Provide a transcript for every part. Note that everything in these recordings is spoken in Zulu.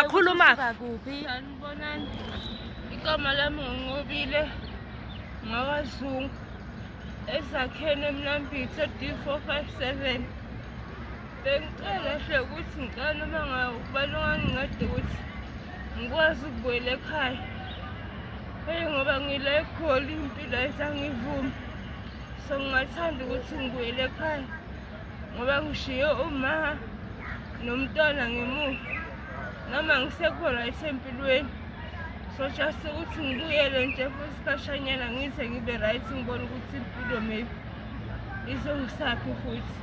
Khuluma. Sanibonani. Igama lami ngiNqobile ngakwaZungu. Ezakheni eMnambithi D457. Bengicela hle ukuthi ngicela noma ngabalungani ngade ukuthi ngikwazi ukubuyela ekhaya. Ngoba ngile eGoli impilo ayisangivumi. So ngingathanda ukuthi ngibuyele ekhaya ngoba ngishiye uma nomntwana ngemuva. Noma ngisekhona empilweni. So just ukuthi ngibuyele nje futhi sikhashanyana ngize ngibe right ngibone ukuthi impilo maybe izongisaphi futhi.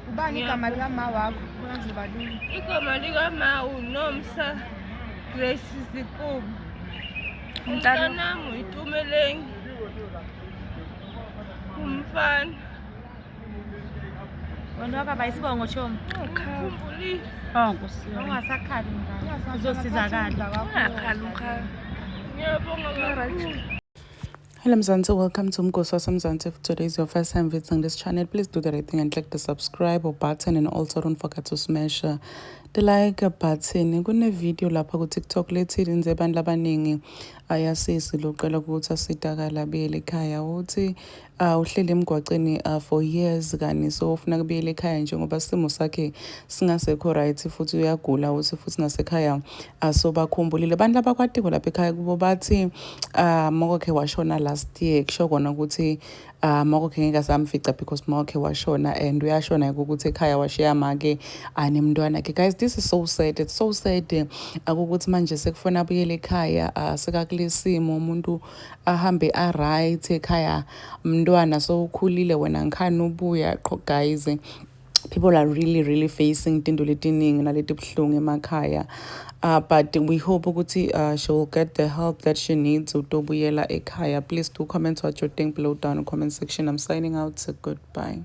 Ubani igama likama wakho? Uyazibalula. Igama likama uNomsa Grace Zikubu. Umntanami uYitumeleng. Umfana. Wena wakaba isibongo chomi. Ngikhumbulile. Nkosi. Ungasakhali ngani? Uzosizakala. Ungakhali ukhala. Ngiyabonga kakhulu. Hello Mzansi, welcome to Mgosi Wasemzansi. If today is your first time visiting this channel, please do the right thing and click the subscribe button, and also don't forget to smash the like button. Kune video lapha ku TikTok lethi nje abantu labaningi ayasisi loqela ukuthi asitakala buyele ekhaya uthi uhlele emgwaqeni for years kani, so ufuna kubuyela ekhaya njengoba simo sakhe singasekho right futhi uyagula uthi futhi nasekhaya asobakhumbulile abantu labakwatiko lapha ekhaya kubo bathi mokhe washona last year kusho kona ukuthi mokhe ngeke samfica because mokhe washona and uyashona ukuthi ekhaya washiya make anemntwana ke. Guys, this is so sad. It's so sad ukuthi manje sekufuna abuyele ekhaya sekakulesimo umuntu ahambe right ekhaya mntwana so ukhulile wena ngikhani ubuya qho. Guys, people are really facing into letiningi naleti buhlungu emakhaya, but we hope ukuthi she will get the help that she needs utobuyela ekhaya. Please do comment what you think below down in the comment section. I'm signing out, so goodbye.